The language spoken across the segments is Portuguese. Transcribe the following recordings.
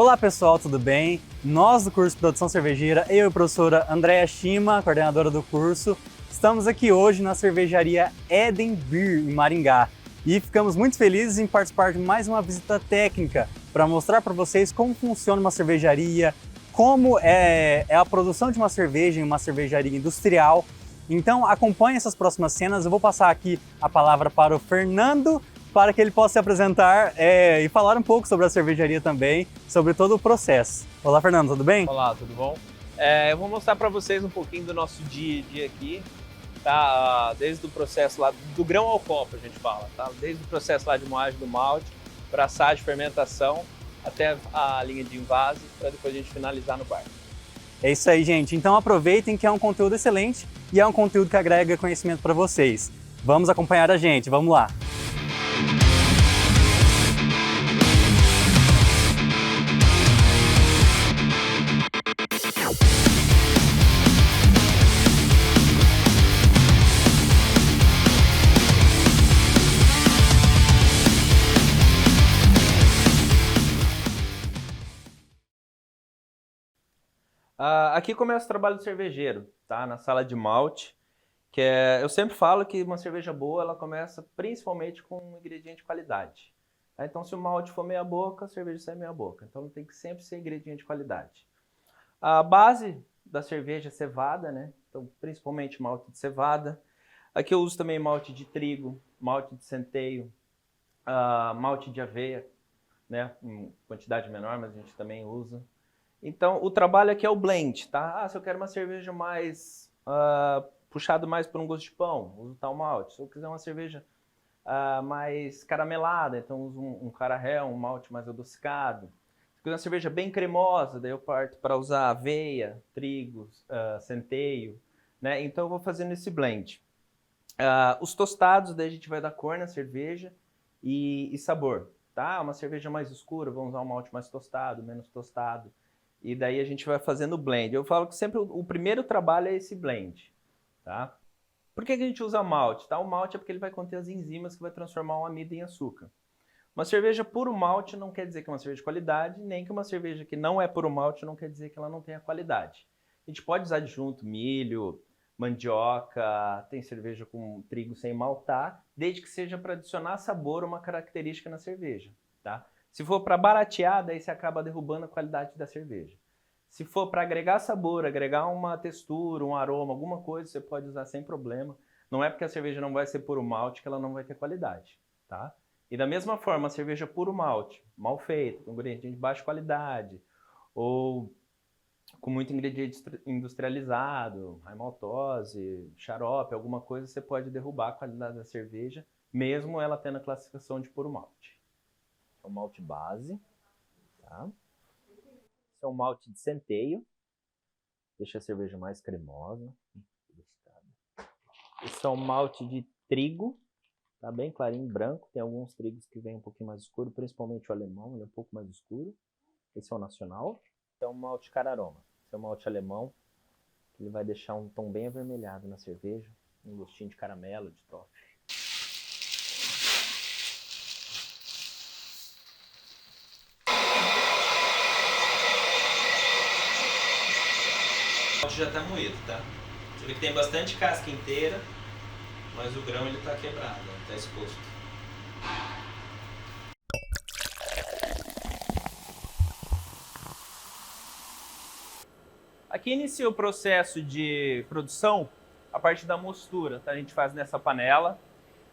Olá pessoal, tudo bem? Nós do curso de Produção Cervejeira, eu e a professora Andréa Shima, coordenadora do curso, estamos aqui hoje na cervejaria Eden Beer, em Maringá. E ficamos muito felizes em participar de mais uma visita técnica para mostrar para vocês como funciona uma cervejaria, como é a produção de uma cerveja em uma cervejaria industrial. Então acompanhe essas próximas cenas, eu vou passar aqui a palavra para o Fernando, para que ele possa se apresentar e falar um pouco sobre a cervejaria também, sobre todo o processo. Olá, Fernando, tudo bem? Olá, tudo bom? Eu vou mostrar para vocês um pouquinho do nosso dia a dia aqui, tá? Desde o processo lá, do grão ao copo a gente fala, tá? Desde o processo lá de moagem do malte, braçagem, fermentação, até a linha de invase, para depois a gente finalizar no bar. É isso aí, gente. Então aproveitem que é um conteúdo excelente e é um conteúdo que agrega conhecimento para vocês. Vamos acompanhar a gente, vamos lá! Aqui começa o trabalho do cervejeiro, tá? Na sala de malte, eu sempre falo que uma cerveja boa, ela começa principalmente com um ingrediente de qualidade. Tá? Então, se o malte for meia boca, a cerveja sai meia boca. Então, tem que sempre ser ingrediente de qualidade. A base da cerveja é cevada, né? Então, principalmente malte de cevada. Aqui eu uso também malte de trigo, malte de centeio, malte de aveia, né? Em quantidade menor, mas a gente também usa. Então, o trabalho aqui é o blend, tá? Se eu quero uma cerveja mais puxado mais por um gosto de pão, uso tal malte. Se eu quiser uma cerveja mais caramelada, então uso um carahel, um malte mais adocicado. Se eu quiser uma cerveja bem cremosa, daí eu parto para usar aveia, trigo, centeio, né? Então eu vou fazendo esse blend. Os tostados, daí a gente vai dar cor na cerveja e sabor, tá? Uma cerveja mais escura, vamos usar um malte mais tostado, menos tostado. E daí a gente vai fazendo o blend. Eu falo que sempre o primeiro trabalho é esse blend, tá? Por que a gente usa malte? Tá? O malte é porque ele vai conter as enzimas que vai transformar o amido em açúcar. Uma cerveja puro malte não quer dizer que é uma cerveja de qualidade, nem que uma cerveja que não é puro malte não quer dizer que ela não tenha qualidade. A gente pode usar adjunto, milho, mandioca, tem cerveja com trigo sem maltar, desde que seja para adicionar sabor ou uma característica na cerveja, tá? Se for para baratear, daí você acaba derrubando a qualidade da cerveja. Se for para agregar sabor, agregar uma textura, um aroma, alguma coisa, você pode usar sem problema. Não é porque a cerveja não vai ser puro malte que ela não vai ter qualidade, tá? E da mesma forma, a cerveja puro malte, mal feita, com ingrediente de baixa qualidade, ou com muito ingrediente industrializado, high maltose, xarope, alguma coisa, você pode derrubar a qualidade da cerveja, mesmo ela tendo a classificação de puro malte. É um malte base, tá? Esse é um malte de centeio, deixa a cerveja mais cremosa. Esse é um malte de trigo, tá bem clarinho, branco. Tem alguns trigos que vêm um pouquinho mais escuro, principalmente o alemão, ele é um pouco mais escuro. Esse é o nacional. Esse é um malte cararoma. Esse é um malte alemão, que ele vai deixar um tom bem avermelhado na cerveja, um gostinho de caramelo, de toffee. O malte já está moído, tá? Você vê que tem bastante casca inteira, mas o grão ele está quebrado, está exposto. Aqui inicia o processo de produção a partir da mostura, tá? A gente faz nessa panela.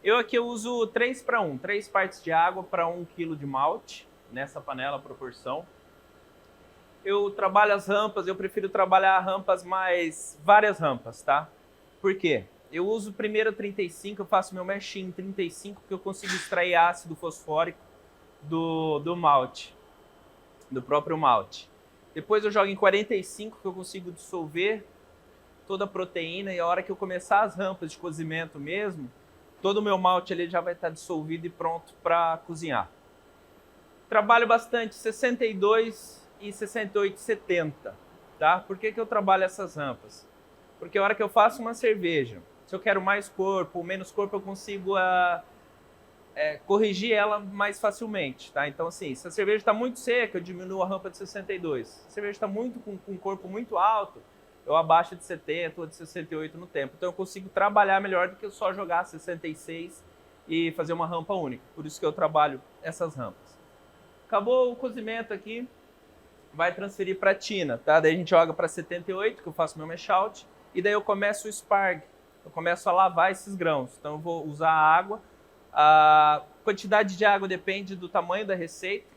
Eu uso 3:1, 3 partes de água para 1 kg de malte, nessa panela a proporção. Eu trabalho as rampas, eu prefiro trabalhar rampas várias rampas, tá? Por quê? Eu uso primeiro 35, eu faço meu meshing em 35, porque eu consigo extrair ácido fosfórico do malte, do próprio malte. Depois eu jogo em 45, que eu consigo dissolver toda a proteína, e a hora que eu começar as rampas de cozimento mesmo, todo o meu malte ali já vai estar dissolvido e pronto para cozinhar. Trabalho bastante 62 e 68, 70, tá? Por que eu trabalho essas rampas? Porque a hora que eu faço uma cerveja, se eu quero mais corpo ou menos corpo, eu consigo corrigir ela mais facilmente, tá? Então, assim, se a cerveja está muito seca, eu diminuo a rampa de 62. Se a cerveja está com um corpo muito alto, eu abaixo de 70 ou de 68 no tempo. Então, eu consigo trabalhar melhor do que eu só jogar 66 e fazer uma rampa única. Por isso que eu trabalho essas rampas. Acabou o cozimento aqui, vai transferir para a tina, tá? Daí a gente joga para 78, que eu faço meu mash out, e daí eu começo o sparg. Eu começo a lavar esses grãos. Então, eu vou usar água. A quantidade de água depende do tamanho da receita,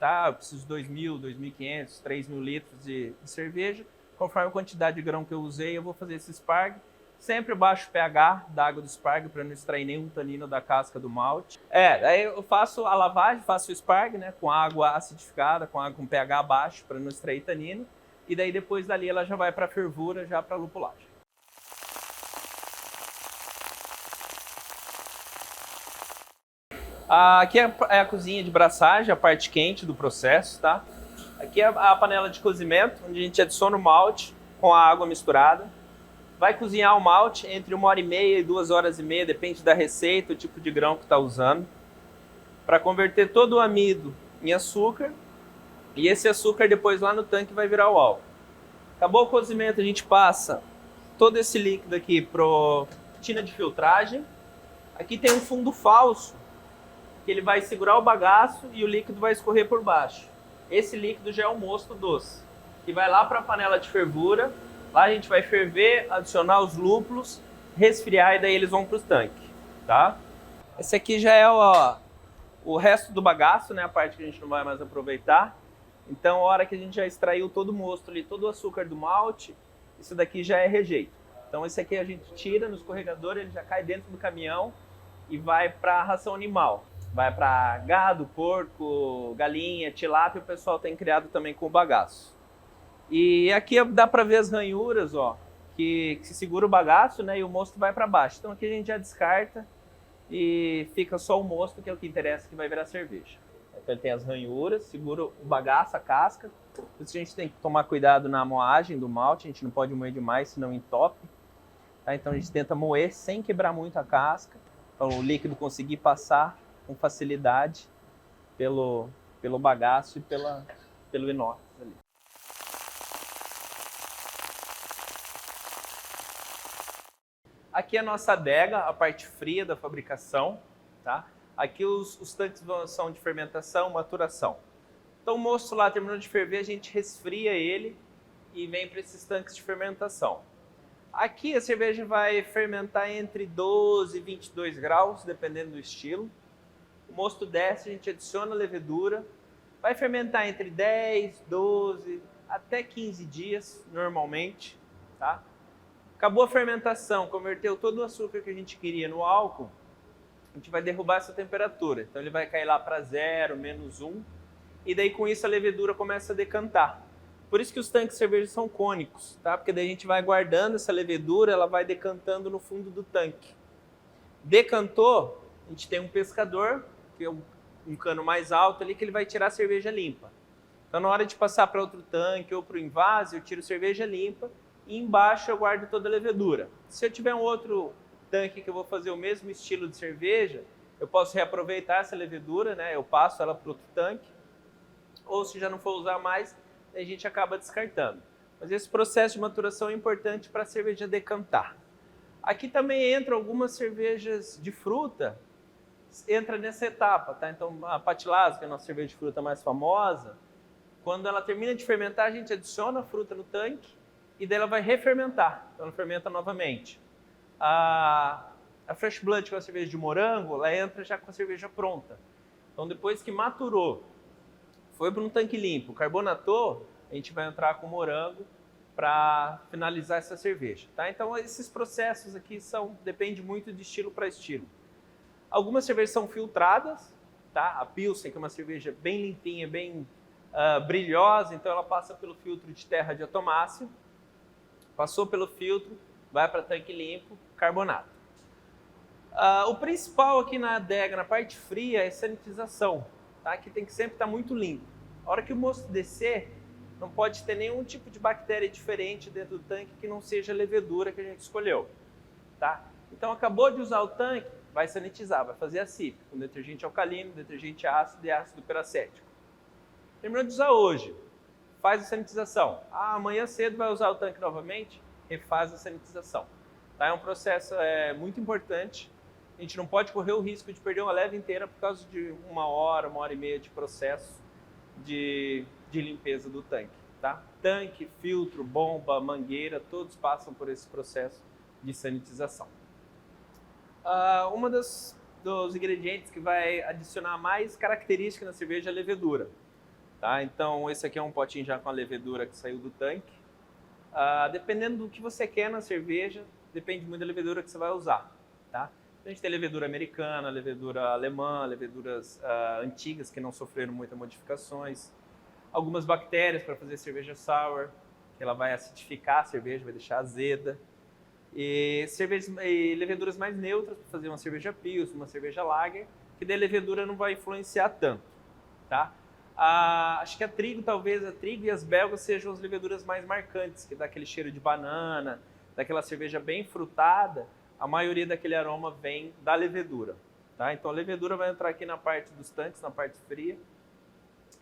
tá? Eu preciso de 2.000, 2.500, 3.000 litros de cerveja. Conforme a quantidade de grão que eu usei, eu vou fazer esse sparg. Sempre baixo o pH da água do sparg para não extrair nenhum tanino da casca do malte. Aí eu faço a lavagem, faço o sparg, né, com água acidificada, com água com pH baixo para não extrair tanino. E daí depois dali ela já vai para fervura, já para lupulagem. Aqui é a cozinha de braçagem, a parte quente do processo, tá? Aqui é a panela de cozimento, onde a gente adiciona o malte com a água misturada. Vai cozinhar o malte entre 1h30 e 2h30, depende da receita, o tipo de grão que está usando, para converter todo o amido em açúcar. E esse açúcar depois lá no tanque vai virar o álcool. Acabou o cozimento, a gente passa todo esse líquido aqui para tina de filtragem. Aqui tem um fundo falso, que ele vai segurar o bagaço e o líquido vai escorrer por baixo. Esse líquido já é o mosto doce, que vai lá para a panela de fervura. Lá a gente vai ferver, adicionar os lúpulos, resfriar e daí eles vão para o tanque, tá? Esse aqui já é o resto do bagaço, né? A parte que a gente não vai mais aproveitar. Então, a hora que a gente já extraiu todo o mosto ali, todo o açúcar do malte, isso daqui já é rejeito. Então, esse aqui a gente tira no escorregador, ele já cai dentro do caminhão e vai para a ração animal. Vai para gado, porco, galinha, tilápia, o pessoal tem criado também com o bagaço. E aqui dá para ver as ranhuras, ó, que se segura o bagaço, né, e o mosto vai para baixo. Então aqui a gente já descarta e fica só o mosto, que é o que interessa, que vai virar cerveja. Então ele tem as ranhuras, segura o bagaço, a casca. Por isso a gente tem que tomar cuidado na moagem do malte, a gente não pode moer demais, senão entope. Tá? Então a gente tenta moer sem quebrar muito a casca, para o líquido conseguir passar com facilidade pelo bagaço e pelo inox ali. Aqui é a nossa adega, a parte fria da fabricação, tá? Aqui os tanques são de fermentação, maturação. Então o mosto lá terminou de ferver, a gente resfria ele e vem para esses tanques de fermentação. Aqui a cerveja vai fermentar entre 12 e 22 graus, dependendo do estilo. O mosto desce, a gente adiciona a levedura, vai fermentar entre 10, 12 até 15 dias normalmente, tá? Acabou a fermentação, converteu todo o açúcar que a gente queria no álcool, a gente vai derrubar essa temperatura. Então ele vai cair lá para 0, -1, e daí com isso a levedura começa a decantar. Por isso que os tanques de cerveja são cônicos, tá? Porque daí a gente vai guardando essa levedura, ela vai decantando no fundo do tanque. Decantou, a gente tem um pescador, que é um cano mais alto ali, que ele vai tirar a cerveja limpa. Então na hora de passar para outro tanque ou para o invase, eu tiro cerveja limpa e embaixo eu guardo toda a levedura. Se eu tiver um outro tanque que eu vou fazer o mesmo estilo de cerveja, eu posso reaproveitar essa levedura, né? Eu passo ela para outro tanque, ou se já não for usar mais, a gente acaba descartando. Mas esse processo de maturação é importante para a cerveja decantar. Aqui também entram algumas cervejas de fruta, entra nessa etapa, tá? Então a Patilhas, que é a nossa cerveja de fruta mais famosa, quando ela termina de fermentar, a gente adiciona a fruta no tanque e daí ela vai refermentar, então ela fermenta novamente. A Fresh Blood, que é a cerveja de morango, ela entra já com a cerveja pronta. Então depois que maturou, foi para um tanque limpo, carbonatou, a gente vai entrar com morango para finalizar essa cerveja, tá? Então esses processos aqui depende muito de estilo para estilo. Algumas cervejas são filtradas, tá? A Pilsen, que é uma cerveja bem limpinha, bem brilhosa, então ela passa pelo filtro de terra de atomáceo, passou pelo filtro, vai para tanque limpo, carbonato. O principal aqui na adega, na parte fria, é sanitização, tá? Que tem que sempre estar muito limpo. A hora que o mosto descer, não pode ter nenhum tipo de bactéria diferente dentro do tanque que não seja a levedura que a gente escolheu, tá? Então acabou de usar o tanque, vai sanitizar, vai fazer a CIP, com detergente alcalino, detergente ácido e ácido peracético. Terminou de usar hoje, faz a sanitização. Amanhã cedo vai usar o tanque novamente, refaz a sanitização. Tá? É um processo muito importante. A gente não pode correr o risco de perder uma leva inteira por causa de 1 hora, 1 hora e meia de processo de limpeza do tanque. Tá? Tanque, filtro, bomba, mangueira, todos passam por esse processo de sanitização. Dos ingredientes que vai adicionar mais característica na cerveja é a levedura. Tá? Então esse aqui é um potinho já com a levedura que saiu do tanque. Dependendo do que você quer na cerveja, depende muito da levedura que você vai usar. Tá? A gente tem levedura americana, levedura alemã, leveduras antigas que não sofreram muitas modificações. Algumas bactérias para fazer cerveja sour, que ela vai acidificar a cerveja, vai deixar azeda. E leveduras mais neutras para fazer uma cerveja Pilsen, uma cerveja Lager, que daí a levedura não vai influenciar tanto. Tá? Acho que a trigo e as belgas sejam as leveduras mais marcantes, que dá aquele cheiro de banana, daquela cerveja bem frutada. A maioria daquele aroma vem da levedura. Tá? Então a levedura vai entrar aqui na parte dos tanques, na parte fria,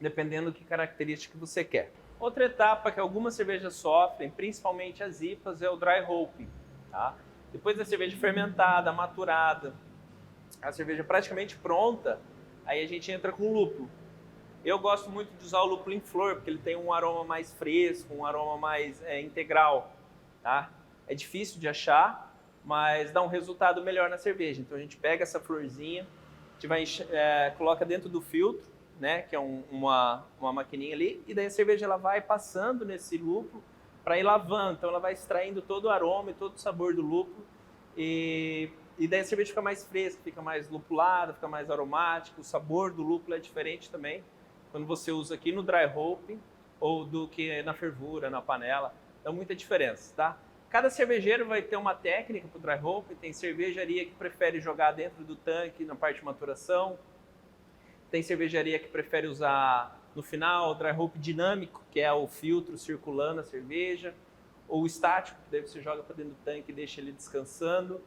dependendo do que característica você quer. Outra etapa que algumas cervejas sofrem, principalmente as IPAs, é o dry hopping. Tá? Depois da cerveja fermentada, maturada, a cerveja praticamente pronta, aí a gente entra com lúpulo. Eu gosto muito de usar o lúpulo em flor, porque ele tem um aroma mais fresco, um aroma mais integral. Tá? É difícil de achar, mas dá um resultado melhor na cerveja. Então a gente pega essa florzinha, a gente coloca dentro do filtro, né, que é uma maquininha ali, e daí a cerveja ela vai passando nesse lúpulo para ir lavando. Então ela vai extraindo todo o aroma e todo o sabor do lúpulo, e daí a cerveja fica mais fresca, fica mais lupulada, fica mais aromática. O sabor do lúpulo é diferente também quando você usa aqui no dry hopping ou do que na fervura, na panela. Dá muita diferença, tá? Cada cervejeiro vai ter uma técnica para o dry hopping. Tem cervejaria que prefere jogar dentro do tanque na parte de maturação. Tem cervejaria que prefere usar no final o dry hopping dinâmico, que é o filtro circulando a cerveja, ou o estático, que daí você joga para dentro do tanque e deixa ele descansando.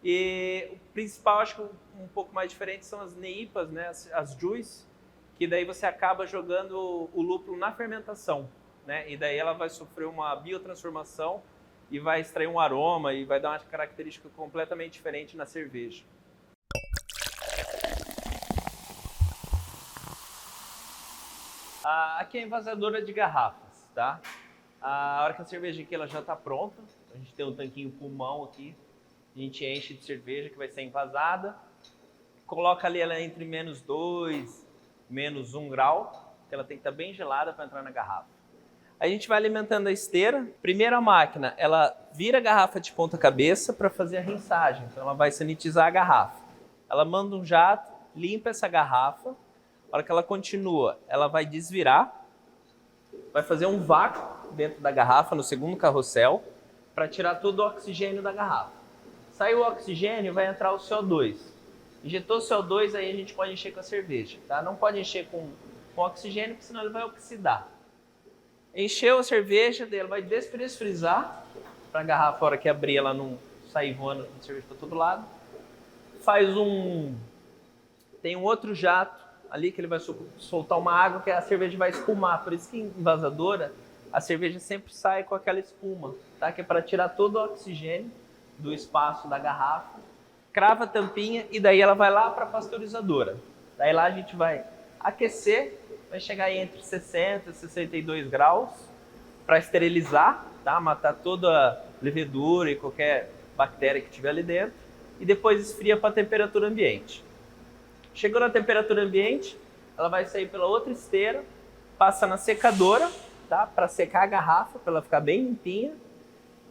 E o principal, acho que um pouco mais diferente, são as NEIPAs, né, as JUICs, que daí você acaba jogando o lúpulo na fermentação, né, e daí ela vai sofrer uma biotransformação e vai extrair um aroma e vai dar uma característica completamente diferente na cerveja. Aqui é a envasadora de garrafas, tá? A hora que a cerveja aqui ela já está pronta, a gente tem um tanquinho pulmão aqui, a gente enche de cerveja que vai ser envasada, coloca ali ela entre -2, -1 grau, que ela tem que estar bem gelada para entrar na garrafa. A gente vai alimentando a esteira. Primeiro a máquina, ela vira a garrafa de ponta cabeça para fazer a rinçagem, então ela vai sanitizar a garrafa. Ela manda um jato, limpa essa garrafa. A hora que ela continua, ela vai desvirar, vai fazer um vácuo dentro da garrafa, no segundo carrossel, para tirar todo o oxigênio da garrafa. Saiu o oxigênio, vai entrar o CO2. Injetou o CO2, aí a gente pode encher com a cerveja. Tá? Não pode encher com oxigênio, porque senão ele vai oxidar. Encheu a cerveja, daí ela vai despressurizar, para a garrafa, a hora que abrir, ela não sair voando a cerveja para todo lado. Tem um outro jato ali que ele vai soltar uma água que a cerveja vai espumar. Por isso que em envasadora a cerveja sempre sai com aquela espuma, tá? Que é para tirar todo o oxigênio do espaço da garrafa. Crava a tampinha e daí ela vai lá para a pasteurizadora. Daí lá a gente vai aquecer, vai chegar aí entre 60 e 62 graus para esterilizar, tá? Matar toda a levedura e qualquer bactéria que tiver ali dentro. E depois esfria para a temperatura ambiente. Chegou na temperatura ambiente, ela vai sair pela outra esteira, passa na secadora, tá? Para secar a garrafa, para ela ficar bem limpinha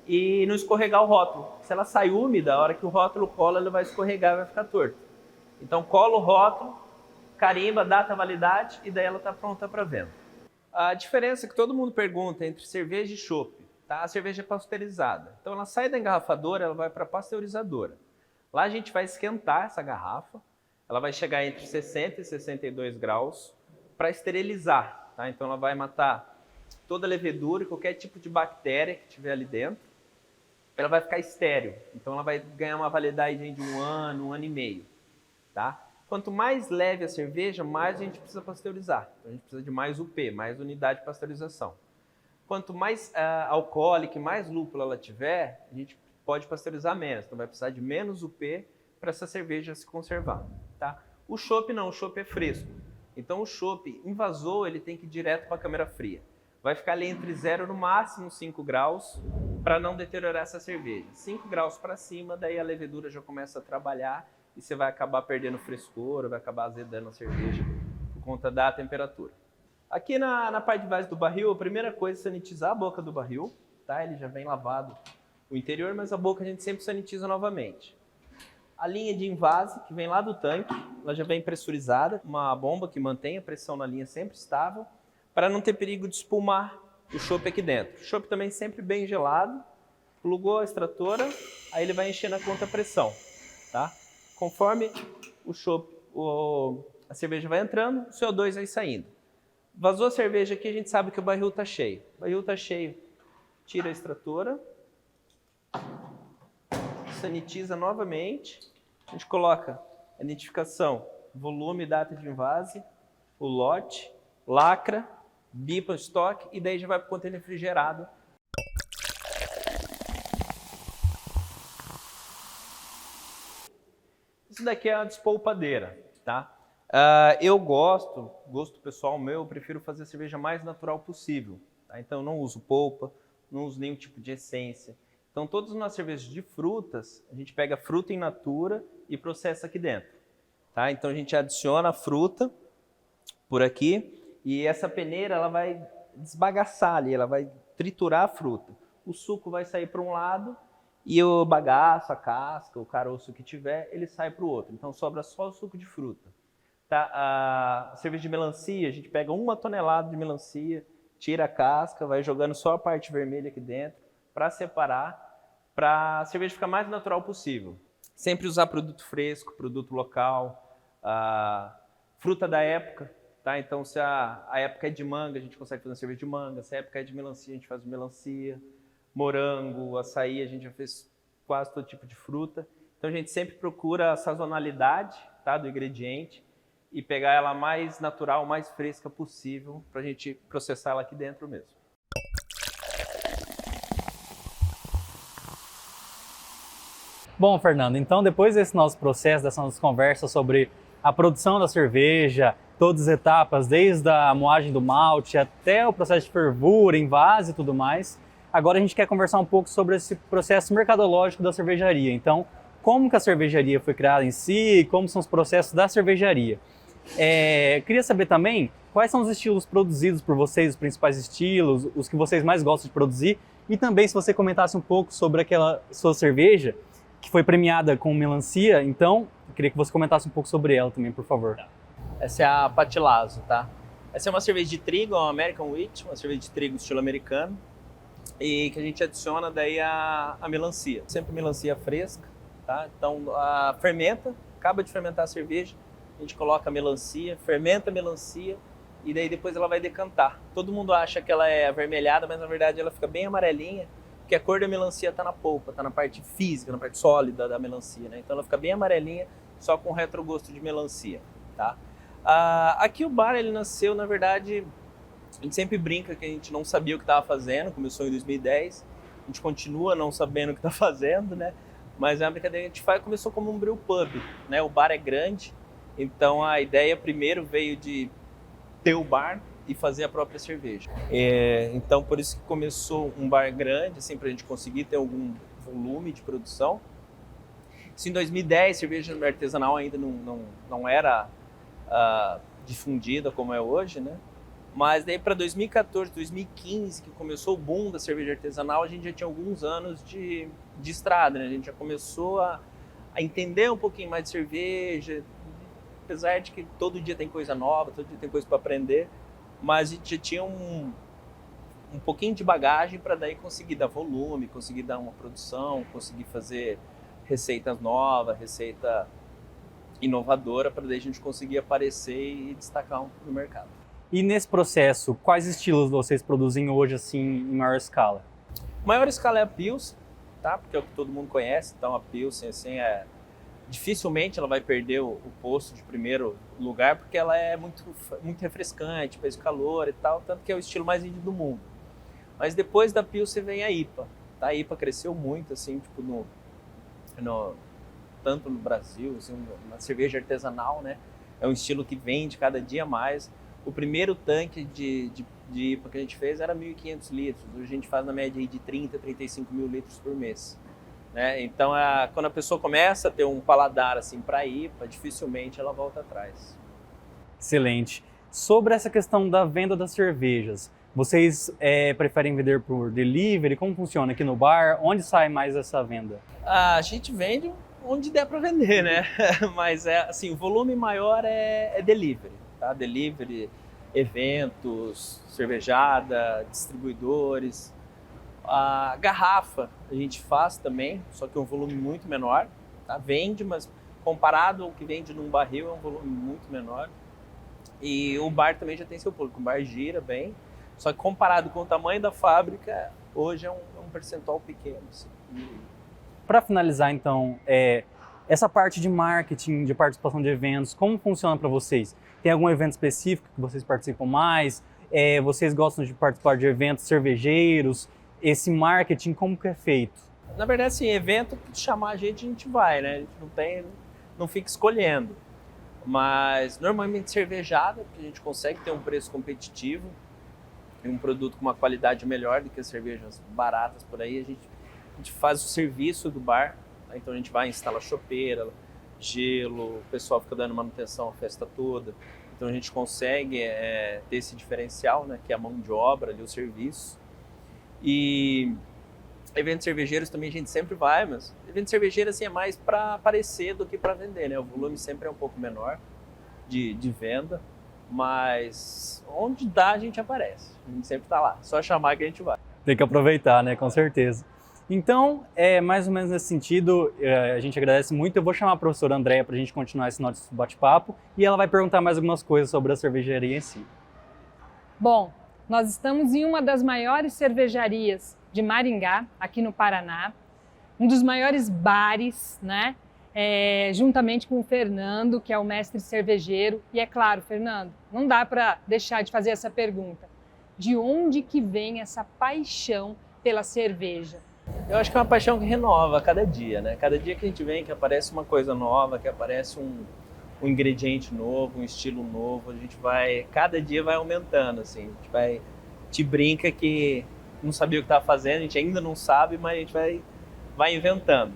e não escorregar o rótulo. Se ela sai úmida, a hora que o rótulo cola, ele vai escorregar e vai ficar torto. Então cola o rótulo, carimba, data, validade e daí ela está pronta para venda. A diferença que todo mundo pergunta entre cerveja e chopp, tá? A cerveja é pasteurizada. Então ela sai da engarrafadora, ela vai para a pasteurizadora. Lá a gente vai esquentar essa garrafa. Ela vai chegar entre 60 e 62 graus para esterilizar. Tá? Então ela vai matar toda a levedura e qualquer tipo de bactéria que tiver ali dentro. ela vai ficar estéril. Então ela vai ganhar uma validade de 1 ano e meio, tá? Quanto mais leve a cerveja, mais a gente precisa pasteurizar. Então a gente precisa de mais UP, mais unidade de pasteurização. Quanto mais alcoólica e mais lúpulo ela tiver, a gente pode pasteurizar menos. Então vai precisar de menos UP para essa cerveja se conservar, tá? O chopp não, o chopp é fresco. Então o chopp invasou, ele tem que ir direto para a câmara fria. Vai ficar ali entre 0 no máximo 5 graus para não deteriorar essa cerveja. 5 graus para cima, daí a levedura já começa a trabalhar e você vai acabar perdendo frescor, vai acabar azedando a cerveja por conta da temperatura. Aqui na parte de base do barril, a primeira coisa é sanitizar a boca do barril, tá? Ele já vem lavado o interior, mas a boca a gente sempre sanitiza novamente. A linha de invase, que vem lá do tanque, ela já vem pressurizada, uma bomba que mantém a pressão na linha sempre estável, para não ter perigo de espumar o chopp aqui dentro. O chopp também sempre bem gelado, plugou a extratora, aí ele vai encher na contrapressão, tá? Conforme o chopp, a cerveja vai entrando, o CO2 vai saindo. Vazou a cerveja aqui, a gente sabe que o barril está cheio. O barril está cheio, tira a extratora, sanitiza novamente, a gente coloca a identificação, volume, data de invase, o lote, lacra, bipa o estoque e daí já vai para o contêiner refrigerado. Isso daqui é a despolpadeira, tá? Eu gosto pessoal meu, eu prefiro fazer a cerveja mais natural possível, tá? Então eu não uso polpa, não uso nenhum tipo de essência. Então todas as nossas cervejas de frutas, a gente pega fruta in natura e processa aqui dentro, tá? Então a gente adiciona a fruta por aqui e essa peneira ela vai desbagaçar ali, ela vai triturar a fruta. O suco vai sair para um lado e o bagaço, a casca, o caroço que tiver, ele sai para o outro. Então sobra só o suco de fruta. Tá? A cerveja de melancia, a gente pega 1 tonelada de melancia, tira a casca, vai jogando só a parte vermelha aqui dentro para separar, para a cerveja ficar mais natural possível. Sempre usar produto fresco, produto local, fruta da época. Tá? Então se a época é de manga, a gente consegue fazer uma cerveja de manga. Se a época é de melancia, a gente faz melancia. Morango, açaí, a gente já fez quase todo tipo de fruta. Então a gente sempre procura a sazonalidade, tá, do ingrediente e pegar ela mais natural, mais fresca possível para a gente processar ela aqui dentro mesmo. Bom, Fernando, então depois desse nosso processo, dessa nossa conversa sobre a produção da cerveja, todas as etapas, desde a moagem do malte até o processo de fervura, envase e tudo mais, agora a gente quer conversar um pouco sobre esse processo mercadológico da cervejaria. Então, como que a cervejaria foi criada em si, como são os processos da cervejaria. Queria saber também quais são os estilos produzidos por vocês, os principais estilos, os que vocês mais gostam de produzir, e também se você comentasse um pouco sobre aquela sua cerveja que foi premiada com melancia, então eu queria que você comentasse um pouco sobre ela também, por favor. Essa é a Patilazo, tá? Essa é uma cerveja de trigo, uma American Wheat, uma cerveja de trigo estilo americano, e que a gente adiciona daí a melancia. Sempre melancia fresca, tá? Então fermenta, acaba de fermentar a cerveja, a gente coloca a melancia, fermenta a melancia e daí depois ela vai decantar. Todo mundo acha que ela é avermelhada, mas na verdade ela fica bem amarelinha, porque a cor da melancia está na polpa, está na parte física, na parte sólida da melancia, né? Então ela fica bem amarelinha, só com retrogosto de melancia, tá? Aqui o bar ele nasceu, na verdade, a gente sempre brinca que a gente não sabia o que estava fazendo, começou em 2010, a gente continua não sabendo o que está fazendo, né? Mas é uma brincadeira que a gente começou como um brew pub, né? O bar é grande, então a ideia primeiro veio de ter o bar e fazer a própria cerveja. Então por isso que começou um bar grande, assim, para a gente conseguir ter algum volume de produção. Isso em 2010, cerveja artesanal ainda não era difundida como é hoje, né? Mas daí para 2014, 2015, que começou o boom da cerveja artesanal, a gente já tinha alguns anos de estrada, né? A gente já começou a entender um pouquinho mais de cerveja, apesar de que todo dia tem coisa nova, todo dia tem coisa para aprender, mas a gente já tinha um pouquinho de bagagem para daí conseguir dar volume, conseguir dar uma produção, conseguir fazer receitas novas, receita inovadora, para daí a gente conseguir aparecer e destacar no mercado. E nesse processo, quais estilos vocês produzem hoje assim em maior escala? Maior escala é a Pils, tá? Porque é o que todo mundo conhece, então a Pilsen, assim, dificilmente ela vai perder o posto de primeiro lugar, porque ela é muito refrescante, faz calor e tal, tanto que é o estilo mais vendido do mundo. Mas depois da Pilsen vem a IPA, tá? A IPA cresceu muito, assim, tipo, tanto no Brasil, assim, uma cerveja artesanal, né? É um estilo que vende cada dia mais. O primeiro tanque de IPA que a gente fez era 1.500 litros. Hoje a gente faz na média aí de 30, 35 mil litros por mês. Né? Então, quando a pessoa começa a ter um paladar assim, para IPA, dificilmente ela volta atrás. Excelente. Sobre essa questão da venda das cervejas, vocês preferem vender por delivery? Como funciona aqui no bar? Onde sai mais essa venda? A gente vende onde der para vender, né? Mas assim, o volume maior é delivery, tá? Delivery, eventos, cervejada, distribuidores. A garrafa a gente faz também, só que é um volume muito menor, tá? Vende, mas comparado ao que vende num barril é um volume muito menor. E o bar também já tem seu público, o bar gira bem, só que comparado com o tamanho da fábrica, hoje é um percentual pequeno. Assim. Para finalizar, então, essa parte de marketing, de participação de eventos, como funciona para vocês? Tem algum evento específico que vocês participam mais? Vocês gostam de participar de eventos cervejeiros? Esse marketing, como que é feito? Na verdade, assim, evento, se chamar a gente vai, né? A gente não fica escolhendo. Mas, normalmente, cervejada, porque a gente consegue ter um preço competitivo e um produto com uma qualidade melhor do que as cervejas baratas por aí. A gente faz o serviço do bar, né? Então a gente vai, instala chopeira, gelo, o pessoal fica dando manutenção a festa toda. Então a gente consegue ter esse diferencial, né? Que é a mão de obra, ali, o serviço. E eventos cervejeiros também a gente sempre vai, mas evento cervejeiro assim, é mais para aparecer do que para vender, né? O volume sempre é um pouco menor de venda, mas onde dá a gente aparece, a gente sempre está lá, só chamar que a gente vai. Tem que aproveitar, né? Com certeza. Então, mais ou menos nesse sentido, a gente agradece muito. Eu vou chamar a professora Andréia para a gente continuar esse nosso bate-papo e ela vai perguntar mais algumas coisas sobre a cervejaria em si. Bom, nós estamos em uma das maiores cervejarias de Maringá, aqui no Paraná, um dos maiores bares, né? Juntamente com o Fernando, que é o mestre cervejeiro. E é claro, Fernando, não dá para deixar de fazer essa pergunta. De onde que vem essa paixão pela cerveja? Eu acho que é uma paixão que renova a cada dia, né? Cada dia que a gente vem, que aparece uma coisa nova, que aparece um ingrediente novo, um estilo novo, cada dia vai aumentando, assim. A gente brinca que não sabia o que estava fazendo, a gente ainda não sabe, mas a gente vai inventando.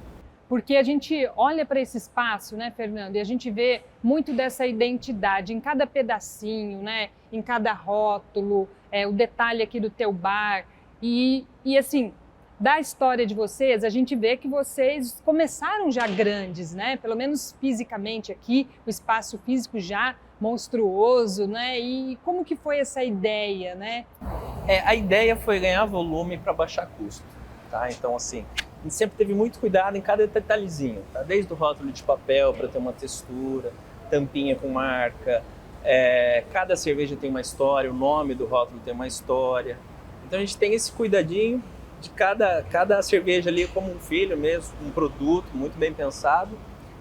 Porque a gente olha para esse espaço, né, Fernando, e a gente vê muito dessa identidade em cada pedacinho, né, em cada rótulo, o detalhe aqui do teu bar. E assim, da história de vocês, a gente vê que vocês começaram já grandes, né? Pelo menos fisicamente aqui, o espaço físico já monstruoso, né? E como que foi essa ideia, né? A ideia foi ganhar volume para baixar custo, tá? Então, assim, a gente sempre teve muito cuidado em cada detalhezinho, tá? Desde o rótulo de papel para ter uma textura, tampinha com marca, cada cerveja tem uma história, o nome do rótulo tem uma história. Então a gente tem esse cuidadinho de cada cerveja ali como um filho mesmo, um produto muito bem pensado.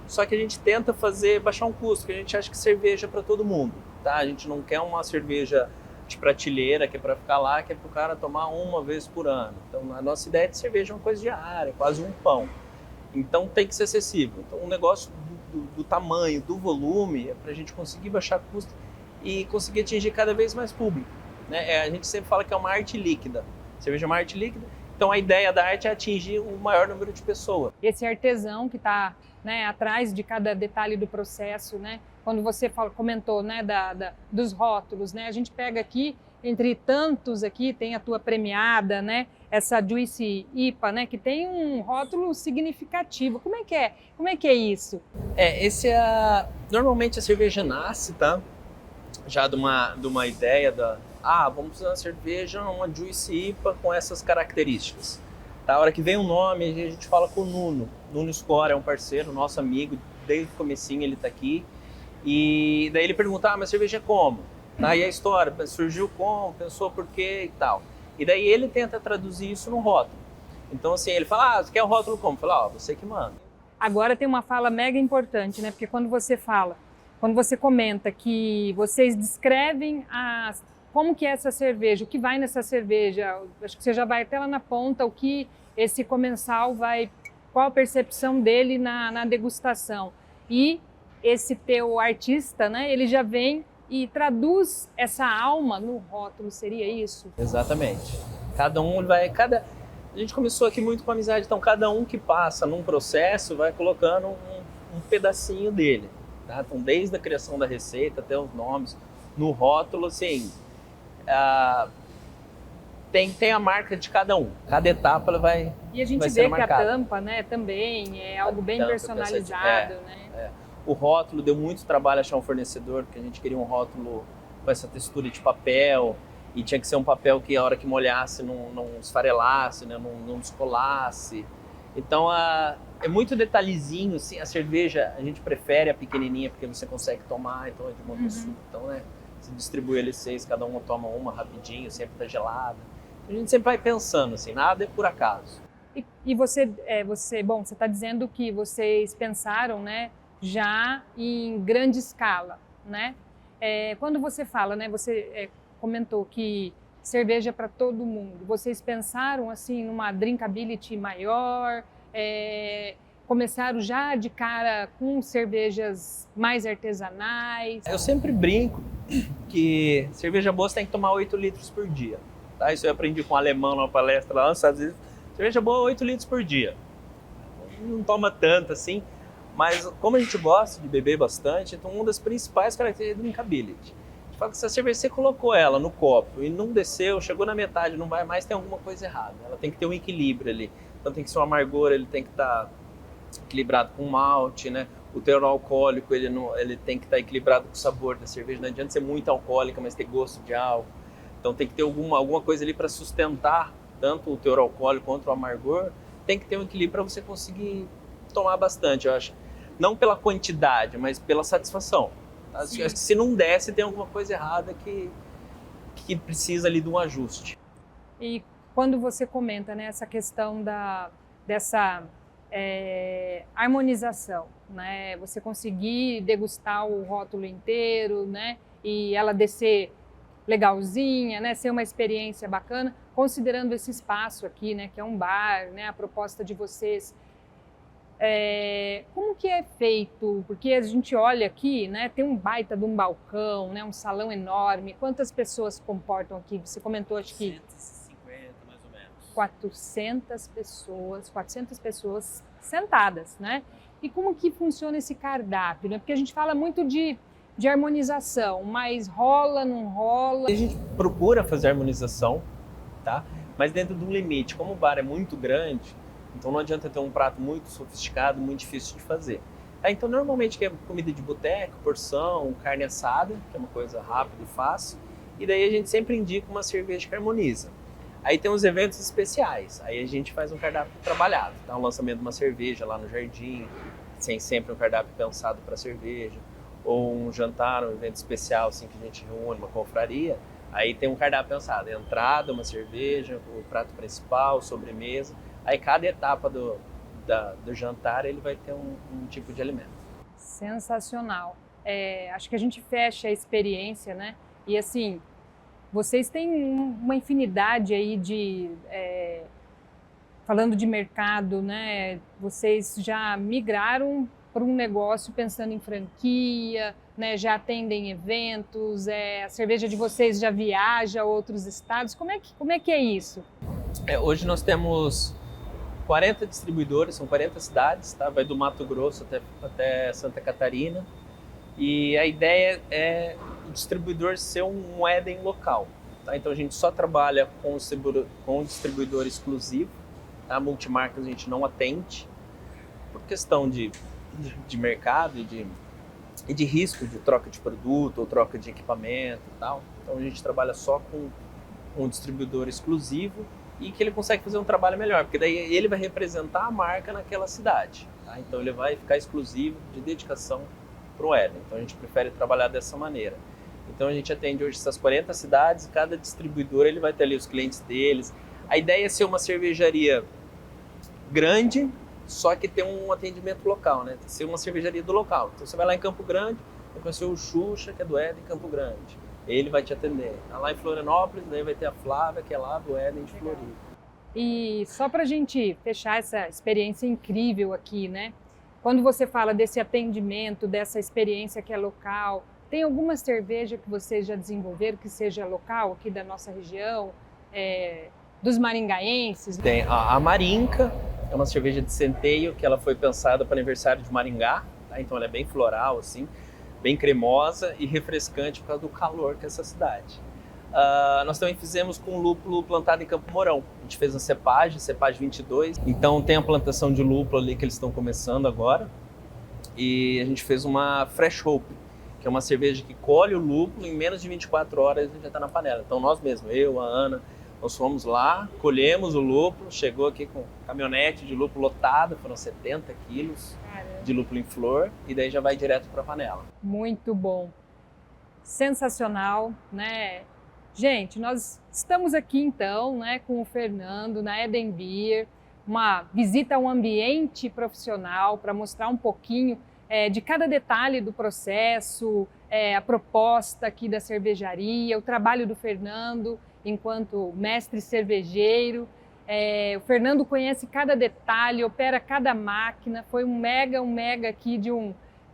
Só que a gente tenta baixar um custo, porque a gente acha que cerveja é para todo mundo, tá? A gente não quer uma cerveja de prateleira que é para ficar lá, que é para o cara tomar uma vez por ano. Então a nossa ideia de cerveja é uma coisa diária, quase um pão. Então tem que ser acessível. Então o negócio do tamanho, do volume, é para a gente conseguir baixar custo e conseguir atingir cada vez mais público. Né? A gente sempre fala que é uma arte líquida. Cerveja é uma arte líquida. Então a ideia da arte é atingir o maior número de pessoas. Esse artesão que está, né, atrás de cada detalhe do processo, né? Quando você comentou, né, dos rótulos, né? A gente pega aqui, entre tantos aqui, tem a tua premiada, né? Essa Juicy IPA, né? Que tem um rótulo significativo. Como é que é? Como é que é isso? Normalmente a cerveja nasce, tá? Já de uma ideia vamos fazer uma cerveja, uma Juicy IPA com essas características. Tá? A hora que vem o nome, a gente fala com o Nuno Score é um parceiro, nosso amigo, desde o comecinho ele está aqui. E daí ele pergunta, mas cerveja é como? Tá? E a história, surgiu como, pensou por quê e tal. E daí ele tenta traduzir isso no rótulo. Então, assim, ele fala, você quer o rótulo como? Eu falo, você que manda. Agora tem uma fala mega importante, né? Porque quando você comenta que vocês descrevem como que é essa cerveja, o que vai nessa cerveja, acho que você já vai até lá na ponta, o que esse comensal vai, qual a percepção dele na degustação. E esse teu artista, né? Ele já vem e traduz essa alma no rótulo, seria isso? Exatamente. Cada um vai... A gente começou aqui muito com amizade, então cada um que passa num processo vai colocando um pedacinho dele. Tá? Então, desde a criação da receita até os nomes, no rótulo, assim, tem a marca de cada um. Cada etapa ela vai. E a gente vai vê que marcada. A tampa, né, também é algo bem personalizado, né? O rótulo deu muito trabalho achar um fornecedor, porque a gente queria um rótulo com essa textura de papel. E tinha que ser um papel que a hora que molhasse não esfarelasse, né? não descolasse. Então é muito detalhezinho, assim, a cerveja a gente prefere a pequenininha porque você consegue tomar, então é de muito suco. Então, né, se distribui ele 6, cada um toma uma rapidinho, sempre tá gelada. A gente sempre vai pensando, assim, nada é por acaso. E você está dizendo que vocês pensaram, né, já em grande escala, né? Quando você fala, né, você comentou que cerveja para todo mundo. Vocês pensaram assim numa drinkability maior? Começaram já de cara com cervejas mais artesanais? Eu sempre brinco que cerveja boa você tem que tomar 8 litros por dia. Tá? Isso eu aprendi com um alemão numa palestra lá nos Estados Unidos. Cerveja boa 8 litros por dia. Não toma tanto assim, mas como a gente gosta de beber bastante, então uma das principais características é a drinkability. Fala que se a cerveja você colocou ela no copo e não desceu, chegou na metade, não vai mais, tem alguma coisa errada. Ela tem que ter um equilíbrio ali. Então tem que ser um amargor, ele tem que estar equilibrado com o malte, né? O teor alcoólico, ele tem que estar equilibrado com o sabor da cerveja. Não adianta ser muito alcoólica, mas ter gosto de álcool. Então tem que ter alguma coisa ali para sustentar tanto o teor alcoólico quanto o amargor. Tem que ter um equilíbrio para você conseguir tomar bastante, eu acho. Não pela quantidade, mas pela satisfação. Acho que se não desce, tem alguma coisa errada que precisa ali de um ajuste. E quando você comenta, né, essa questão dessa harmonização, né, você conseguir degustar o rótulo inteiro, né, e ela descer legalzinha, né, ser uma experiência bacana, considerando esse espaço aqui, né, que é um bar, né, a proposta de vocês. Como que é feito? Porque a gente olha aqui, né, tem um baita de um balcão, né, um salão enorme. Quantas pessoas comportam aqui? Você comentou, acho que 150 mais ou menos. 400 pessoas sentadas, né? E como que funciona esse cardápio, né? Porque a gente fala muito de harmonização, mas rola, não rola? A gente procura fazer harmonização, tá? Mas dentro de um limite. Como o bar é muito grande, então não adianta ter um prato muito sofisticado, muito difícil de fazer. Então normalmente é comida de boteco, porção, carne assada, que é uma coisa rápida e fácil. E daí a gente sempre indica uma cerveja que harmoniza. Aí tem os eventos especiais, aí a gente faz um cardápio trabalhado. Tá? O lançamento de uma cerveja lá no jardim, tem sempre um cardápio pensado para cerveja. Ou um jantar, um evento especial assim, que a gente reúne, uma confraria. Aí tem um cardápio pensado, entrada, uma cerveja, o prato principal, sobremesa. Aí cada etapa do jantar ele vai ter um tipo de alimento. Sensacional. Acho que a gente fecha a experiência, né? E assim, vocês têm uma infinidade aí falando de mercado, né? Vocês já migraram para um negócio pensando em franquia, né? Já atendem eventos, a cerveja de vocês já viaja a outros estados. Como é que é isso? Hoje nós temos 40 distribuidores, são 40 cidades, tá? Vai do Mato Grosso até Santa Catarina. E a ideia é o distribuidor ser um Éden local. Tá? Então a gente só trabalha com um distribuidor exclusivo. Tá? Multimarcas a gente não atende, por questão de mercado e de risco de troca de produto ou troca de equipamento e tal. Então a gente trabalha só com um distribuidor exclusivo e que ele consegue fazer um trabalho melhor, porque daí ele vai representar a marca naquela cidade. Tá? Então ele vai ficar exclusivo de dedicação para o Éden. Então a gente prefere trabalhar dessa maneira. Então a gente atende hoje essas 40 cidades e cada distribuidor ele vai ter ali os clientes deles. A ideia é ser uma cervejaria grande, só que tem um atendimento local, né? Tem que ser uma cervejaria do local. Então você vai lá em Campo Grande, vai conhecer o Xuxa, que é do Éden em Campo Grande. Ele vai te atender. Lá em Florianópolis, daí vai ter a Flávia, que é lá do Éden de Floripa. E só para a gente fechar essa experiência incrível aqui, né? Quando você fala desse atendimento, dessa experiência que é local, tem alguma cerveja que vocês já desenvolveram que seja local aqui da nossa região, dos maringaenses? Tem a Marinca, é uma cerveja de centeio que ela foi pensada para o aniversário de Maringá, tá? Então ela é bem floral, assim, bem cremosa e refrescante por causa do calor que é essa cidade. Nós também fizemos com lúpulo plantado em Campo Mourão. A gente fez a cepagem 22. Então tem a plantação de lúpulo ali que eles estão começando agora. E a gente fez uma Fresh Hope, que é uma cerveja que colhe o lúpulo em menos de 24 horas e já está na panela. Então nós mesmos, eu, a Ana, nós fomos lá, colhemos o lúpulo, chegou aqui com caminhonete de lúpulo lotada, foram 70 quilos de lúpulo em flor, e daí já vai direto para a panela. Muito bom. Sensacional, né? Gente, nós estamos aqui então, né, com o Fernando na Éden Beer, uma visita a um ambiente profissional para mostrar um pouquinho de cada detalhe do processo, a proposta aqui da cervejaria, o trabalho do Fernando enquanto mestre cervejeiro. O Fernando conhece cada detalhe, opera cada máquina, foi um mega aqui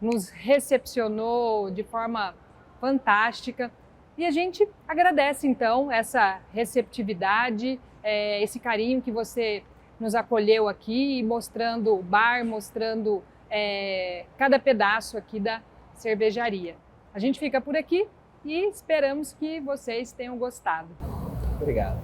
nos recepcionou de forma fantástica. E a gente agradece, então, essa receptividade, esse carinho que você nos acolheu aqui, mostrando o bar, mostrando cada pedaço aqui da cervejaria. A gente fica por aqui e esperamos que vocês tenham gostado. Obrigado.